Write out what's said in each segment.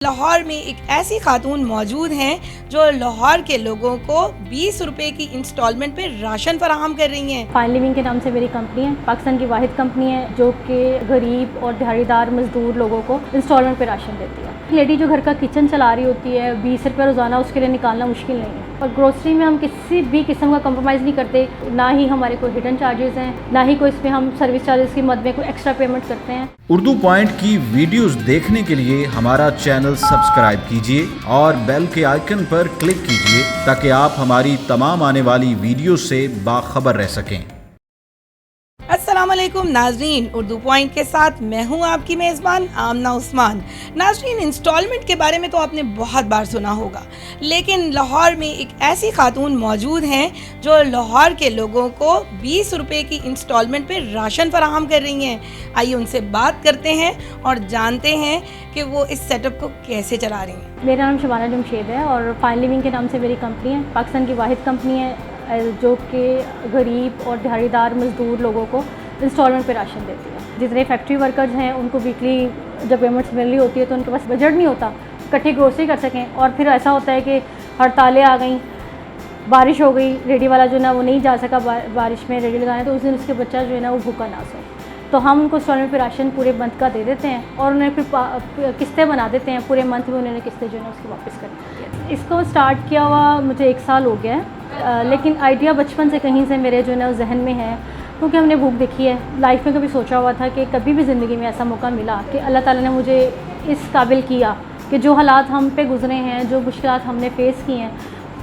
लाहौर में एक ऐसी खातून मौजूद हैं जो लाहौर के लोगों को 20 रुपए की इंस्टॉलमेंट पे राशन फराहम कर रही हैं। फाइन लिविंग के नाम से मेरी कंपनी है। पाकिस्तान की वाहिद कंपनी है जो कि गरीब और दिहाड़ीदार मजदूर लोगों को इंस्टॉलमेंट पे राशन देती है। लेडी जो घर का किचन चला रही होती है 20 रुपये रोज़ाना, उसके लिए निकालना मुश्किल नहीं है। और ग्रोसरी में हम किसी भी किस्म का कंप्रोमाइज़ नहीं करते, ना ही हमारे कोई हिडन चार्जेस हैं, ना ही कोई इसमें हम सर्विस चार्जेस की मद में कोई एक्स्ट्रा पेमेंट करते हैं। उर्दू पॉइंट की वीडियोस देखने के लिए हमारा चैनल सब्सक्राइब कीजिए और बेल के आइकन पर क्लिक कीजिए ताकि आप हमारी तमाम आने वाली वीडियो से बाखबर रह सकें। अस्सलाम वालेकुम नाजरीन, उर्दू पॉइंट के साथ मैं हूं आपकी मेज़बान आमना उस्मान। नाजरीन, इंस्टॉलमेंट के बारे में तो आपने बहुत बार सुना होगा, लेकिन लाहौर में एक ऐसी खातून मौजूद हैं जो लाहौर के लोगों को 20 रुपए की इंस्टॉलमेंट पे राशन फराहम कर रही हैं। आइए उनसे बात करते हैं और जानते हैं कि वो इस सेटअप को कैसे चला रही हैं। मेरा नाम शबाना जमशेद है और फाइन लिविंग के नाम से मेरी कंपनी है। पाकिस्तान की वाहिद कंपनी है जो कि गरीब और दिहाड़ीदार मजदूर लोगों को इंस्टॉलमेंट पे राशन देती है। जितने फैक्ट्री वर्कर्स हैं उनको वीकली जब पेमेंट्स मिल रही होती है तो उनके पास बजट नहीं होता इकट्ठी ग्रोसरी कर सकें, और फिर ऐसा होता है कि हड़तालें आ गई, बारिश हो गई, रेडी वाला जो ना वो नहीं जा सका बारिश में रेडी लगाने, तो उस दिन उसके बच्चा जो है ना वो भूखा ना सोए। तो हम उनको इंस्टॉलमेंट पे राशन पूरे मंथ का दे देते हैं और उन्हें फिर किस्तें बना देते हैं। पूरे मंथ में उन्होंने किस्तें जो है ना उसकी वापस करनी होती है। इसको स्टार्ट किया हुआ मुझे 1 साल हो गया है, लेकिन आइडिया बचपन से कहीं से मेरे जो है ना जहन में है, क्योंकि हमने भूख देखी है। लाइफ में कभी सोचा हुआ था कि कभी भी ज़िंदगी में ऐसा मौका मिला कि अल्लाह ताला ने मुझे इस काबिल किया कि जो हालात हम पे गुजरे हैं, जो मुश्किलात हमने फ़ेस की हैं,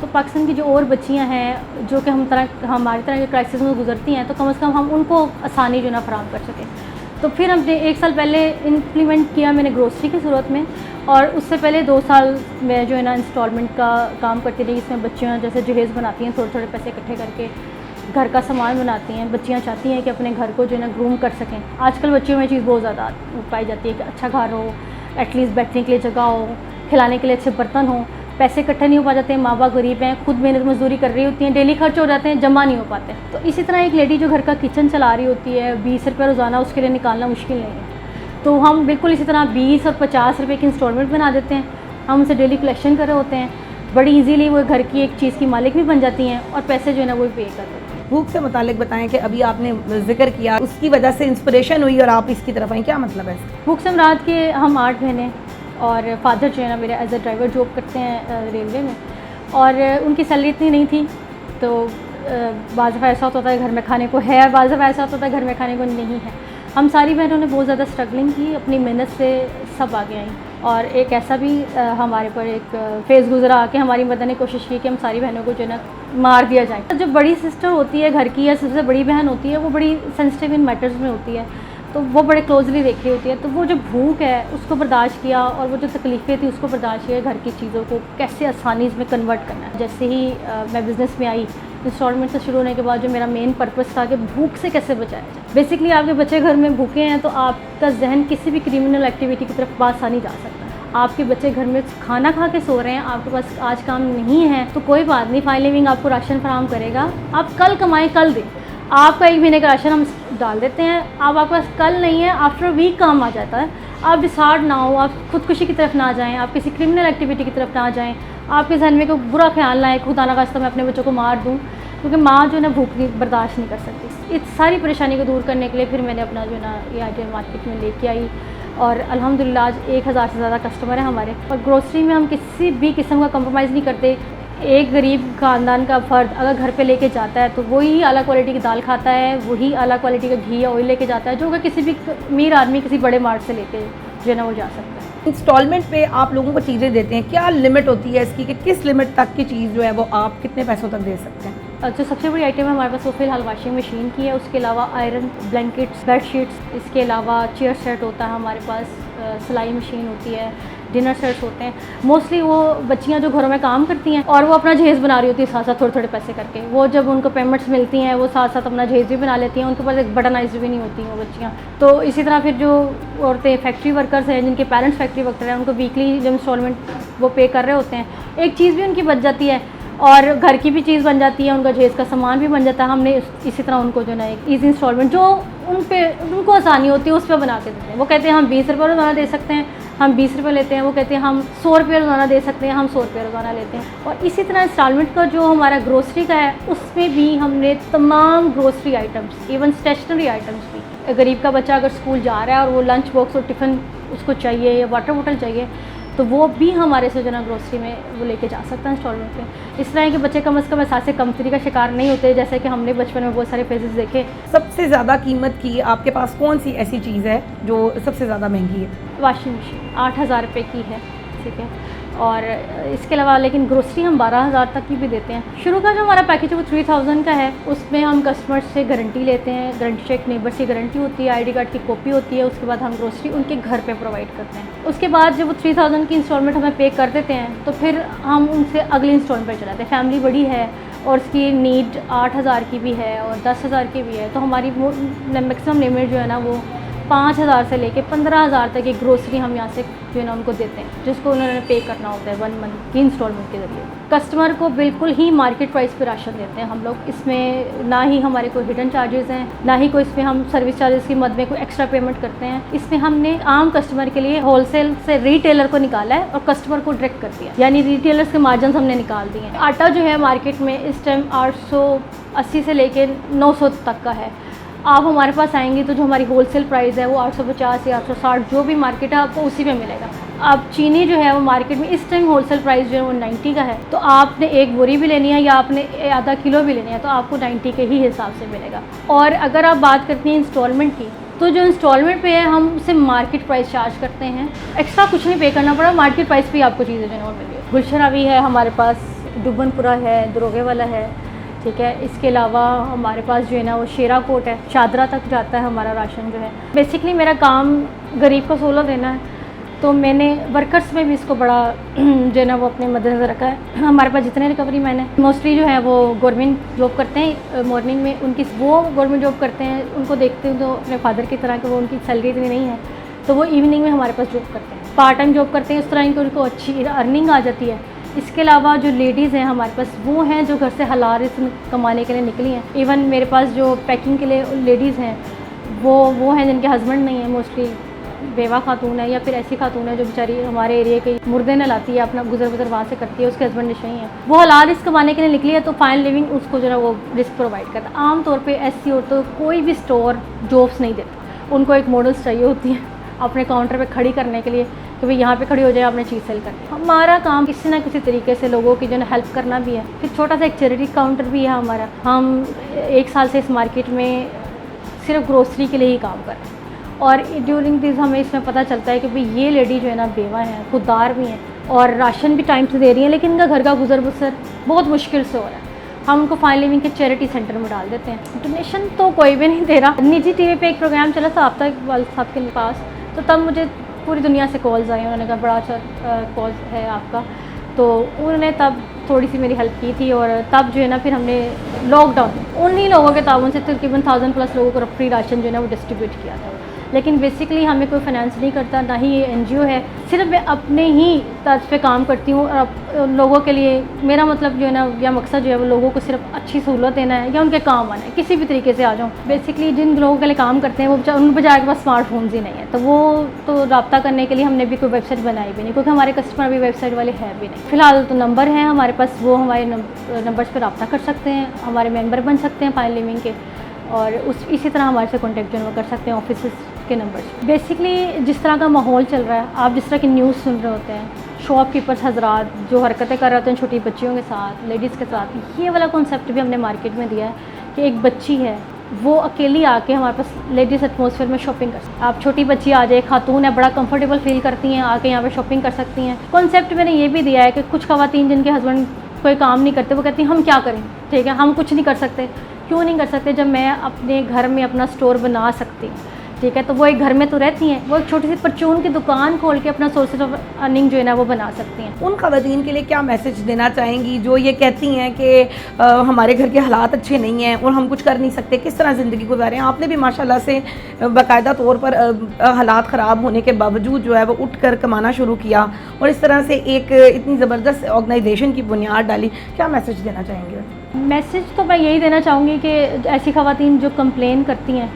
तो पाकिस्तान की जो और बच्चियां हैं जो कि हमारी तरह के क्राइसिस में गुजरती हैं, तो कम से कम हम उनको आसानी जो ना फराहम कर सकें। तो फिर हमने 1 साल पहले इम्प्लीमेंट किया मैंने ग्रोसरी की सूरत में, और उससे पहले 2 साल मैं जो है ना इंस्टॉलमेंट का काम करती रही। इसमें बच्चियाँ जैसे जहेज़ बनाती हैं, थोड़े थोड़े पैसे इकट्ठे करके घर का सामान बनाती हैं। बच्चियाँ चाहती हैं कि अपने घर को जो है ना ग्रूम कर सकें। आजकल बच्चियों में चीज़ बहुत ज़्यादा पाई जाती है कि अच्छा घर हो, एटलीस्ट बैठने के लिए जगह हो, खिलाने के लिए अच्छे बर्तन हो। पैसे इकट्ठे नहीं हो पा जाते हैं, माँ बाप गरीब हैं, खुद मेहनत मजदूरी कर रही होती हैं, डेली खर्च हो जाते हैं, जमा नहीं हो पाते। तो इसी तरह एक लेडी जो घर का किचन चला रही होती है 20 रुपये रोज़ाना, उसके लिए निकालना मुश्किल नहीं है। तो हम बिल्कुल इसी तरह 20 और 50 रुपये की इंस्टॉलमेंट बना देते हैं। हम उनसे डेली कलेक्शन कर रहे होते हैं, बड़ी इजीली वो घर की एक चीज़ की मालिक भी बन जाती हैं और पैसे जो है ना वो पे कर देते हैं। भूख से मुतालिक बताएं कि अभी आपने जिक्र किया, उसकी वजह से इंस्पिरेशन हुई और आप इसकी तरफ आई, क्या मतलब है? भूख से मुराद के हम 8 बहनें और फादर जो है ना मेरे एज ए ड्राइवर जॉब करते हैं रेलवे में, और उनकी सैलरी इतनी नहीं थी। तो बाज़ दफ़ा ऐसा होता है घर में खाने को है, बाज़ दफ़ा ऐसा होता है घर में खाने को नहीं है। हम सारी बहनों ने बहुत ज़्यादा स्ट्रगलिंग की, अपनी मेहनत से सब आगे आई, और एक ऐसा भी हमारे पर एक फेज़ गुजरा कि हमारी मदर ने कोशिश की कि हम सारी बहनों को जो है ना मार दिया जाए। जो बड़ी सिस्टर होती है घर की या सबसे बड़ी बहन होती है, वो बड़ी सेंसिटिव इन मैटर्स में होती है, तो वो बड़े क्लोजली देख रही होती है। तो वो जो भूख है उसको बर्दाश्त किया, और वो जो तकलीफ़ें थी उसको बर्दाश्त किया, घर की चीज़ों को कैसे आसानी में कन्वर्ट करना है। जैसे ही मैं बिज़नेस में आई, इंस्टॉलमेंट से शुरू होने के बाद जो मेरा मेन पर्पस था कि भूख से कैसे बचाया जाए। बेसिकली आपके बच्चे घर में भूखे हैं तो आपका जहन किसी भी क्रिमिनल एक्टिविटी की तरफ बासानी जा सकता है। आपके बच्चे घर में खाना खा के सो रहे हैं, आपके पास आज काम नहीं है, तो कोई बात नहीं, फाइन लिविंग आपको राशन फराहम करेगा। आप कल कमाएँ कल दें, आपका 1 महीने का राशन हम डाल देते हैं। आप आपके पास कल नहीं है, आफ्टर वीक काम आ जाता है। आप डिसार्ड ना हो, आप खुदकुशी की तरफ ना जाएं, आप किसी क्रिमिनल एक्टिविटी की तरफ ना जाएं, आपके जहन में कोई बुरा ख्याल ना आए खुदा ना खास्ता मैं अपने बच्चों को मार दूं, क्योंकि माँ जो है ना भूख बर्दाश्त नहीं कर सकती। इस सारी परेशानी को दूर करने के लिए फिर मैंने अपना जो है ना ये आइडिया मार्केट में लेके आई, और अल्हम्दुलिल्लाह आज 1000 से ज़्यादा कस्टमर हैं हमारे। और ग्रोसरी में हम किसी भी किस्म का कंप्रोमाइज़ नहीं करते। एक गरीब ख़ानदान का फ़र्द अगर घर पे लेके जाता है तो वही आला क्वालिटी की दाल खाता है, वही आला क्वालिटी का घी या ऑयल लेके जाता है, जो कि किसी भी अमीर आदमी किसी बड़े मार्ट से लेके जो है ना वो जा सकता है। इंस्टॉलमेंट पे आप लोगों को चीज़ें देते हैं, क्या लिमिट होती है इसकी कि किस लिमिट तक की चीज़ जो है वो आप कितने पैसों तक दे सकते हैं? जो सबसे बड़ी आइटम है हमारे पास वो फ़िलहाल वाशिंग मशीन की है। उसके अलावा आयरन, ब्लैंकेट्स, बेडशीट्स, इसके अलावा चेयर सेट होता है हमारे पास, सिलाई मशीन होती है, डिनर सेट्स होते हैं। मोस्टली वो बच्चियां जो घरों में काम करती हैं और वो अपना जहेज़ बना रही होती है साथ साथ थोड़े थोड़े पैसे करके, वो जब उनको पेमेंट्स मिलती हैं वो साथ साथ अपना जहेज़ भी बना लेती हैं। उनके पास एक बटनाइज भी नहीं होती हैं वो बच्चियाँ। तो इसी तरह फिर जो औरतें फैक्ट्री वर्कर्स हैं, जिनके पेरेंट्स फैक्ट्री वर्कर हैं, उनको वीकली जब इंस्टॉलमेंट वो पे कर रहे होते हैं, एक चीज़ भी उनकी बच जाती है और घर की भी चीज़ बन जाती है, उनका जहेज़ का सामान भी बन जाता है। हमने इसी तरह उनको जो ना एक ईजी इंस्टॉलमेंट जो उनको आसानी होती है, उस पर बना के देते हैं। वो कहते हैं हम 20 रुपये रोज़ाना दे सकते हैं, हम 20 रुपये लेते हैं। वो कहते हैं हम 100 रुपये रोज़ाना दे सकते हैं, हम 100 रुपये रोज़ाना लेते हैं। और इसी तरह इंस्टॉलमेंट का जो हमारा ग्रोसरी का है, उसमें भी हमने तमाम grocery items, even stationery items भी, गरीब का बच्चा अगर स्कूल जा रहा है और वो लंच बॉक्स और टिफ़िन उसको चाहिए या वाटर बोतल चाहिए, तो वो भी हमारे से जो ना ग्रोसरी में वो लेके जा सकता है इंस्टॉलमेंट पे। इस तरह के बच्चे कम से कम एहसास से कमतरी का शिकार नहीं होते, जैसे कि हमने बचपन में बहुत सारे फेजेस देखे। सबसे ज़्यादा कीमत की आपके पास कौन सी ऐसी चीज़ है जो सबसे ज़्यादा महंगी है? वाशिंग मशीन 8,000 रुपये की है, ठीक है। और इसके अलावा लेकिन ग्रोसरी हम 12,000 तक की भी देते हैं। शुरू का जो हमारा पैकेज है वो 3000 का है। उसमें हम कस्टमर से गारंटी लेते हैं, गारंटी चेक, नेबर से गारंटी होती है, आईडी कार्ड की कॉपी होती है। उसके बाद हम ग्रोसरी उनके घर पे प्रोवाइड करते हैं। उसके बाद जब वो 3000 की इंस्टॉलमेंट हमें पे कर देते हैं, तो फिर हम उनसे अगली इंस्टॉलमेंट पर चलाते हैं। फैमिली बड़ी है और उसकी नीड 8,000 की भी है और 10,000 की भी है, तो हमारी मैक्सिमम लिमिट जो है ना वो 5,000 से लेके 15,000 तक की ग्रोसरी हम यहाँ से जो है ना उनको देते हैं, जिसको उन्होंने पे करना होता है 1 मंथ की इंस्टॉलमेंट के ज़रिए। कस्टमर को बिल्कुल ही मार्केट प्राइस पे राशन देते हैं हम लोग। इसमें ना ही हमारे कोई हिडन चार्जेस हैं, ना ही कोई इसमें हम सर्विस चार्जेस की मद में कोई एक्स्ट्रा पेमेंट करते हैं। इसमें हमने आम कस्टमर के लिए होलसेल से रिटेलर को निकाला है और कस्टमर को डायरेक्ट कर दिया, यानी रिटेलर्स के मार्जिन हमने निकाल दिए हैं। आटा जो है मार्केट में इस टाइम 880 से लेके 900 तक का है। आप हमारे पास आएंगे तो जो हमारी होलसेल प्राइस है वो 850 या 860, जो भी मार्केट है आपको उसी में मिलेगा। अब चीनी जो है वो मार्केट में इस टाइम होलसेल प्राइस जो है वो 90 का है, तो आपने एक बोरी भी लेनी है या आपने आधा किलो भी लेनी है तो आपको 90 के ही हिसाब से मिलेगा। और अगर आप बात करती हैं इंस्टॉलमेंट की, तो जो इंस्टॉलमेंट पे है हम उसे मार्केट प्राइस चार्ज करते हैं, एक्स्ट्रा कुछ नहीं पे करना पड़ा, मार्केट प्राइस पे आपको चीज़ें जो है वो मिल रही है। गुलशन भी है हमारे पास, डुबनपुरा है, दरोगे वाला है, ठीक है। इसके अलावा हमारे पास जो है ना वो शेरा कोट है, चादरा तक जाता है हमारा राशन जो है। बेसिकली मेरा काम गरीब को सोलह देना है, तो मैंने वर्कर्स में भी इसको बड़ा जो है ना वो अपने मद्देनज़र रखा है। हमारे पास जितने रिकवरी मैन है मोस्टली जो है वो गवर्नमेंट जॉब करते हैं मॉर्निंग में, उनकी वो गवर्नमेंट जॉब करते हैं, उनको देखते हैं तो अपने फादर की तरह कि वो उनकी सैलरी इतनी नहीं है, तो वो इवनिंग में हमारे पास जॉब करते हैं, पार्ट टाइम जॉब करते हैं। इस तरह की उनको अच्छी अर्निंग आ जाती है। इसके अलावा जो लेडीज़ हैं हमारे पास, वो हैं जो घर से हलाल कमाने के लिए निकली हैं। इवन मेरे पास जो पैकिंग के लिए लेडीज़ हैं वो हैं जिनके हस्बैंड नहीं है, मोस्टली बेवा खातून है या फिर ऐसी खातून है जो बेचारी हमारे एरिया के मुर्दे न लाती है, अपना गुजर बसर वहाँ से करती है, उसके हस्बैंड नहीं है, वो हलाल रिस्क कमाने के लिए निकली है, तो फाइन लिविंग उसको जो है वो रिस्क प्रोवाइड करता है। आमतौर पर ऐसी औरतों तो कोई भी स्टोर जॉब्स नहीं देता, उनको एक मॉडल्स चाहिए होती है अपने काउंटर पे खड़ी करने के लिए कि भाई यहाँ पे खड़ी हो जाए, आपने चीज़ सेल करनी है। हमारा काम किसी ना किसी तरीके से लोगों की जो है हेल्प करना भी है। फिर छोटा सा एक चैरिटी काउंटर भी है हमारा। हम 1 साल से इस मार्केट में सिर्फ ग्रोसरी के लिए ही काम कर रहे हैं, और ड्यूरिंग दिस हमें इसमें पता चलता है कि भाई ये लेडी जो है ना बेवा हैं, खुददार भी हैं और राशन भी टाइम से दे रही हैं, लेकिन इनका घर का गुजर बसर बहुत मुश्किल से हो रहा है। हम उनको फाइन लिविंग के चैरिटी सेंटर में डाल देते हैं। डोनेशन तो कोई भी नहीं दे रहा। निजी टीवी पे एक प्रोग्राम चला था आफ्ता इकबाल साहब के पास, तो तब मुझे पूरी दुनिया से कॉल्स आई, उन्होंने कहा बड़ा अच्छा कॉज है आपका, तो उन्होंने तब थोड़ी सी मेरी हेल्प की थी। और तब जो है ना फिर हमने लॉकडाउन उन्हीं लोगों के ताउन से तकरीबन 1000+ लोगों को फ्री राशन जो है ना वो डिस्ट्रीब्यूट किया था। लेकिन बेसिकली हमें कोई फाइनेंस नहीं करता, ना ही ये NGO है, सिर्फ मैं अपने ही तर्ज पे काम करती हूँ। और लोगों के लिए मेरा मतलब जो है ना या मकसद जो है वो लोगों को सिर्फ अच्छी सहूलत देना है या उनके काम आना है, किसी भी तरीके से आ जाऊँ। बेसिकली जिन लोगों के लिए काम करते हैं वो उन बेचारे के पास स्मार्टफोन्स ही नहीं है, तो वो तो रब्ता करने के लिए हमने भी कोई वेबसाइट बनाई भी नहीं, क्योंकि हमारे कस्टमर भी वेबसाइट वाले हैं भी नहीं। फिलहाल तो नंबर हैं हमारे पास, वो हमारे नंबर्स पर रब्ता कर सकते हैं, हमारे मेम्बर बन सकते हैं फाइन लिविंग के, और इसी तरह हमारे से कॉन्टेक्ट जो कर सकते हैं ऑफिस के नंबर। बेसिकली जिस तरह का माहौल चल रहा है, आप जिस तरह की न्यूज़ सुन रहे होते हैं, शॉपकीपर्स हजरात जो हरकतें कर रहे होते हैं छोटी बच्चियों के साथ, लेडीज़ के साथ, ये वाला कॉन्सेप्ट भी हमने मार्केट में दिया है कि एक बच्ची है वो अकेली आके हमारे पास लेडीज़ एटमॉस्फेयर में शॉपिंग कर सकती है। आप छोटी बच्ची आ जाए, खातून है, बड़ा कंफर्टेबल फील करती हैं, आके यहाँ पे शॉपिंग कर सकती हैं। कॉन्सेप्ट मैंने ये भी दिया है कि कुछ ख़वातीन जिनके हस्बैंड कोई काम नहीं करते, वो कहती हैं हम क्या करें, ठीक है हम कुछ नहीं कर सकते। क्यों नहीं कर सकते, जब मैं अपने घर में अपना स्टोर बना सकती हूँ, ठीक है, तो वो एक घर में तो रहती हैं, वो एक छोटी सी परचून की दुकान खोल के अपना सोर्सेज ऑफ अर्निंग जो है ना वो बना सकती हैं। उन ख़वातीन के लिए क्या मैसेज देना चाहेंगी जो ये कहती हैं कि हमारे घर के हालात अच्छे नहीं हैं और हम कुछ कर नहीं सकते, किस तरह ज़िंदगी गुजारें? आपने भी माशाल्लाह से बाकायदा तौर पर हालात ख़राब होने के बावजूद जो है वो उठ कर कमाना शुरू किया और इस तरह से एक इतनी ज़बरदस्त ऑर्गेनाइजेशन की बुनियाद डाली, क्या मैसेज देना चाहेंगे? मैसेज तो मैं यही देना चाहूँगी कि ऐसी ख़वातीन जो कंप्लेन करती हैं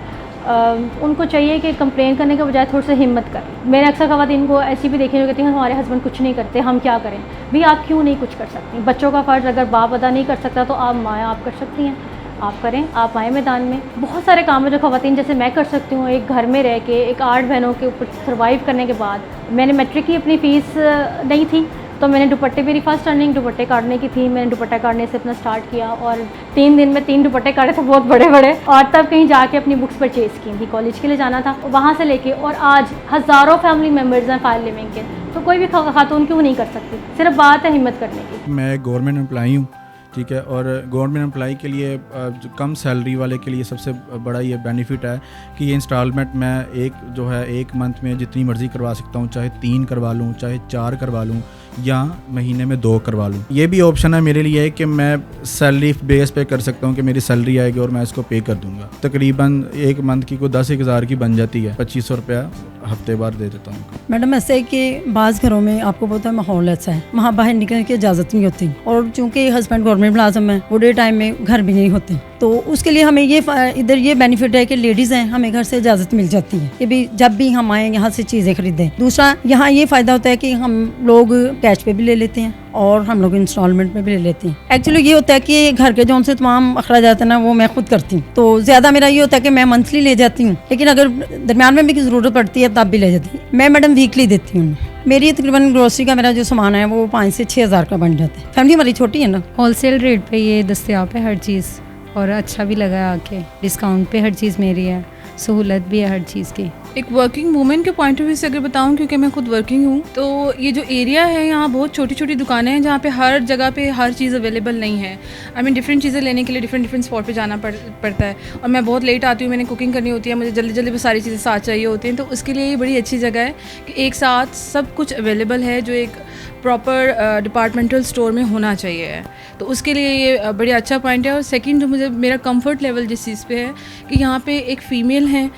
उनको चाहिए कि कंप्लेन करने के बजाय थोड़ी सी हिम्मत करें। मैंने अक्सर ख़वातीन को ऐसी भी देखी जो कहती हैं हमारे हस्बैंड कुछ नहीं करते, हम क्या करें। भी आप क्यों नहीं कुछ कर सकती? बच्चों का फ़र्ज़ अगर बाप अदा नहीं कर सकता तो आप माँ आप कर सकती हैं, आप करें, आप आए मैदान में। बहुत सारे काम है जो ख़वातीन जैसे मैं कर सकती हूँ, एक घर में रह के, एक 8 बहनों के ऊपर सर्वाइव करने के बाद। मैंने मैट्रिक की अपनी फ़ीस नहीं थी तो मैंने दुपट्टे, मेरी फर्स्ट अर्निंग दुपट्टे काटने की थी, मैंने दुपट्टा काटने से अपना स्टार्ट किया और 3 दिन में 3 दुपट्टे काटे थे बहुत बड़े बड़े। और तब कहीं जाके अपनी बुक्स परचेज़ की थी, कॉलेज के लिए जाना था, वहाँ से लेके और आज हज़ारों फैमिली मेम्बर्स हैं फायर लिविंग के। तो कोई भी खातून क्यों नहीं कर सकती, सिर्फ बात है हिम्मत करने की। मैं गवर्नमेंट एम्प्लॉई हूँ, ठीक है, और गवर्नमेंट एम्प्लॉई के लिए जो कम सैलरी वाले के लिए सबसे बड़ा ये बेनिफिट है कि ये इंस्टॉलमेंट मैं एक मंथ में जितनी मर्ज़ी करवा सकता हूँ, चाहे 3 करवा लूँ, चाहे 4 करवा लूँ या महीने में 2 करवा लूँ। ये भी ऑप्शन है मेरे लिए कि मैं सैलरी बेस पे कर सकता हूँ कि मेरी सैलरी आएगी और मैं इसको पे कर दूँगा। तकरीबन एक मंथ की कोई 10-1 हज़ार की बन जाती है, 2500 रुपया हफ्ते बार दे देता हूँ। मैडम ऐसा है कि बाज़ घरों में आपको पता है माहौल ऐसा है, वहाँ बाहर निकलने की इजाज़त नहीं होती और चूँकि हस्बैंड गवर्नमेंट मुलाजिम है, वो डे टाइम में घर भी नहीं होते, तो उसके लिए हमें ये इधर ये बेनिफिट है कि लेडीज़ हैं, हमें घर से इजाज़त मिल जाती है कि भी जब भी हम आएँ यहाँ से चीज़ें खरीदें। दूसरा यहाँ ये फ़ायदा होता है कि हम लोग कैश पे भी ले लेते हैं और हम लोग इंस्टॉलमेंट में भी ले लेते हैं। एक्चुअली ये होता है कि घर के जो से तमाम अखराजात है ना वो मैं खुद करती हूँ, तो ज़्यादा मेरा ये होता है कि मैं मंथली ले जाती हूँ, लेकिन अगर दरमियान में भी ज़रूरत पड़ती है तब भी ले जाती हूँ। मैं मैडम वीकली देती हूँ। मेरी तकरीबन ग्रोसरी का मेरा जो सामान है वो 5 से 6 हज़ार का बन जाता है। फैमिली हमारी छोटी है ना। होलसेल रेट पे ये दस्तयाब है हर चीज़ और अच्छा भी लगा आके, डिस्काउंट पे हर चीज़ मेरी है, सहूलत भी है हर चीज़ की। एक वर्किंग वूमेन के पॉइंट ऑफ व्यू से अगर बताऊं, क्योंकि मैं खुद वर्किंग हूँ, तो ये जो एरिया है यहाँ बहुत छोटी छोटी दुकानें हैं जहाँ पे हर जगह पे हर चीज़ अवेलेबल नहीं है। आई मीन डिफरेंट चीज़ें लेने के लिए डिफरेंट स्पॉट पे जाना पड़ता है और मैं बहुत लेट आती हूँ, मैंने कुकिंग करनी होती है, मुझे जल्दी जल्दी बस सारी चीज़ें साथ चाहिए होती हैं, तो उसके लिए ये बड़ी अच्छी जगह है कि एक साथ सब कुछ अवेलेबल है जो एक प्रॉपर डिपार्टमेंटल स्टोर में होना चाहिए। तो उसके लिए ये बड़ा अच्छा पॉइंट है। और सेकंड जो मुझे मेरा कंफर्ट लेवल जिस चीज़ पे है कि यहाँ पे एक फ़ीमेल हैं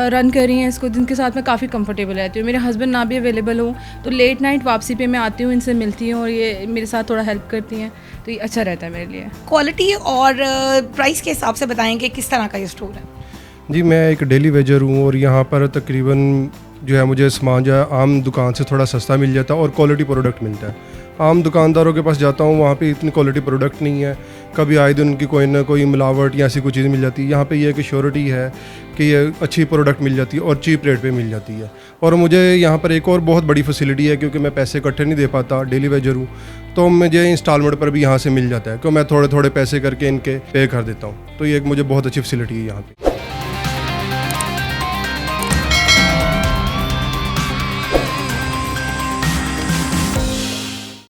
रन कर रही हैं इसको, जिनके साथ मैं काफ़ी कंफर्टेबल रहती हूँ। मेरे हस्बैंड ना भी अवेलेबल हो तो लेट नाइट वापसी पे मैं आती हूँ, इनसे मिलती हूँ और ये मेरे साथ थोड़ा हेल्प करती हैं, तो ये अच्छा रहता है मेरे लिए। क्वालिटी और प्राइस के हिसाब से बताएंगे किस तरह का ये स्टोर है? जी, मैं एक डेली वेजर हूँ और यहाँ पर तकरीबन जो है मुझे सामान जो है आम दुकान से थोड़ा सस्ता मिल जाता है और क्वालिटी प्रोडक्ट मिलता है। आम दुकानदारों के पास जाता हूँ, वहाँ पे इतनी क्वालिटी प्रोडक्ट नहीं है, कभी आए दिन उनकी कोई ना कोई मिलावट या ऐसी कोई चीज़ मिल जाती है। यहाँ पे ये कि श्योरिटी है कि ये अच्छी प्रोडक्ट मिल जाती है और चीप रेट पे मिल जाती है। और मुझे यहाँ पर एक और बहुत बड़ी फैसिलिटी है, क्योंकि मैं पैसे इकट्ठे नहीं दे पाता, डेली वेजर हूँ, तो मुझे इंस्टॉलमेंट पर भी यहाँ से मिल जाता है कि मैं थोड़े थोड़े पैसे करके इनके पे कर देता हूँ। तो ये एक मुझे बहुत अच्छी फैसिलिटी है यहाँ पर।